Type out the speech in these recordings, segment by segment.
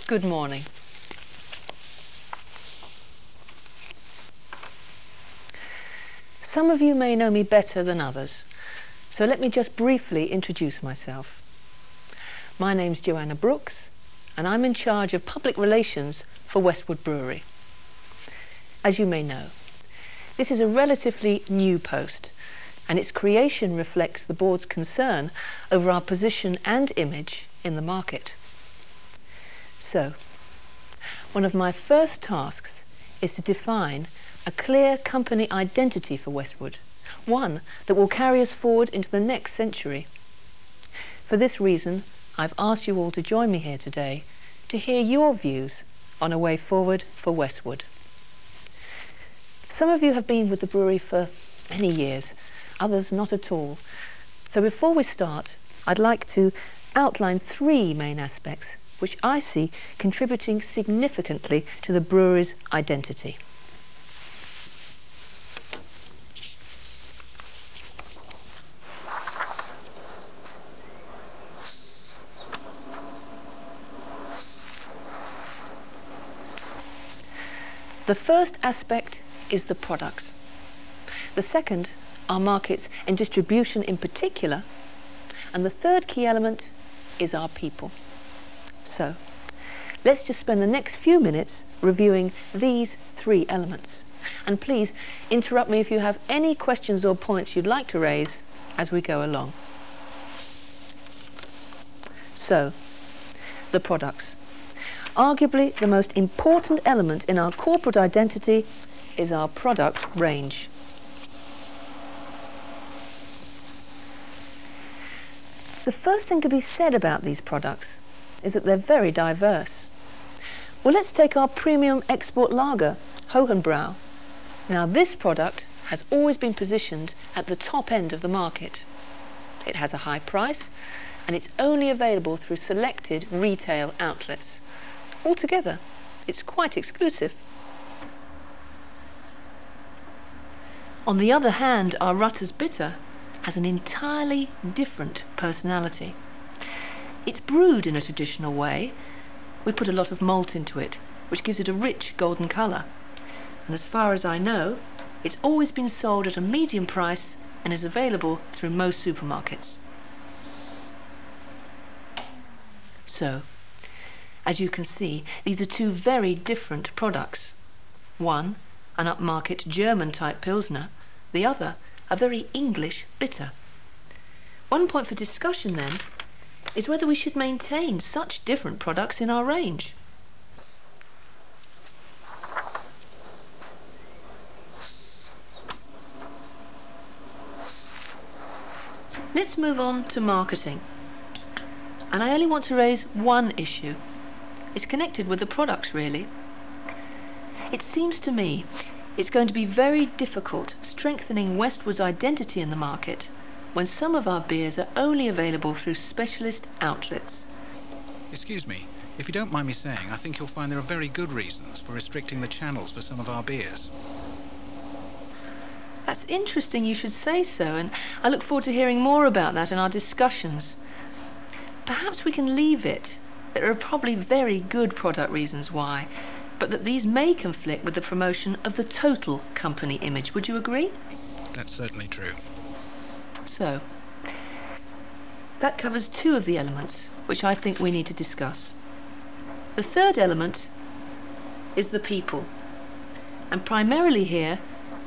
Good morning. Some of you may know me better than others, so let me just briefly introduce myself. My name's Joanna Brooks, and I'm in charge of public relations for Westwood Brewery. As you may know, this is a relatively new post, and its creation reflects the board's concern over our position and image in the market. So, one of my first tasks is to define a clear company identity for Westwood, one that will carry us forward into the next century. For this reason, I've asked you all to join me here today to hear your views on a way forward for Westwood. Some of you have been with the brewery for many years, others not at all. So before we start, I'd like to outline three main aspects which I see contributing significantly to the brewery's identity. The first aspect is the products. The second, our markets and distribution in particular. And the third key element is our people. So, let's just spend the next few minutes reviewing these three elements. And please interrupt me if you have any questions or points you'd like to raise as we go along. So, the products. Arguably the most important element in our corporate identity is our product range. The first thing to be said about these products is that they're very diverse. Well, let's take our premium export lager, Hohenbrau. Now, this product has always been positioned at the top end of the market. It has a high price, and it's only available through selected retail outlets. Altogether, it's quite exclusive. On the other hand, our Rutter's Bitter has an entirely different personality. It's brewed in a traditional way. We put a lot of malt into it, which gives it a rich golden colour. And as far as I know, it's always been sold at a medium price and is available through most supermarkets. So, as you can see, these are two very different products. One, an upmarket German-type Pilsner, the other, a very English bitter. One point for discussion, then, is whether we should maintain such different products in our range. Let's move on to marketing. And I only want to raise one issue. It's connected with the products, really. It seems to me it's going to be very difficult strengthening Westwood's identity in the market when some of our beers are only available through specialist outlets. Excuse me, if you don't mind me saying, I think you'll find there are very good reasons for restricting the channels for some of our beers. That's interesting you should say so, and I look forward to hearing more about that in our discussions. Perhaps we can leave it. There are probably very good product reasons why, but that these may conflict with the promotion of the total company image. Would you agree? That's certainly true. So, that covers two of the elements which I think we need to discuss. The third element is the people. And primarily here,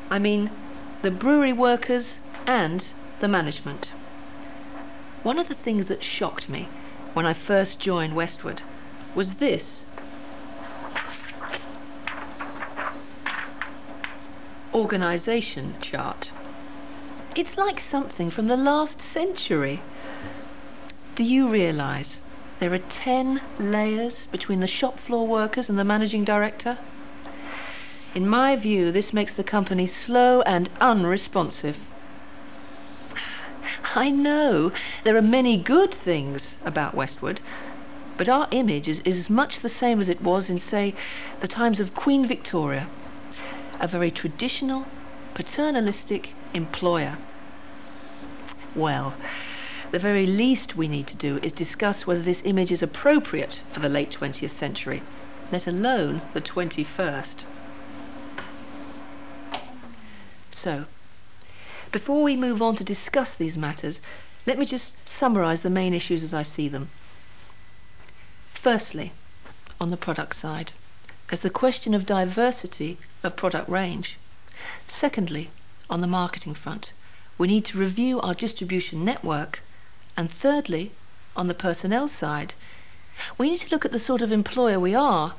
I mean the brewery workers and the management. One of the things that shocked me when I first joined Westwood was this organisation chart. It's like something from the last century. Do you realise there are 10 layers between the shop floor workers and the managing director? In my view, this makes the company slow and unresponsive. I know there are many good things about Westwood, but our image is much the same as it was in, say, the times of Queen Victoria. A very traditional, paternalistic employer. Well, The very least we need to do is discuss whether this image is appropriate for the late 20th century, let alone the 21st. So, before we move on to discuss these matters, let me just summarise the main issues as I see them. Firstly, on the product side, there's the question of diversity of product range. Secondly, on the marketing front, we need to review our distribution network. And thirdly, on the personnel side, we need to look at the sort of employer we are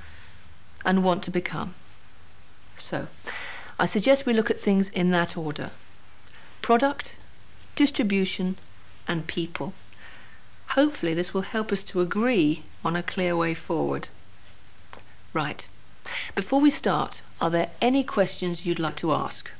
and want to become. So, I suggest we look at things in that order: product, distribution, and people. Hopefully this will help us to agree on a clear way forward. Right. Before we start, are there any questions you'd like to ask?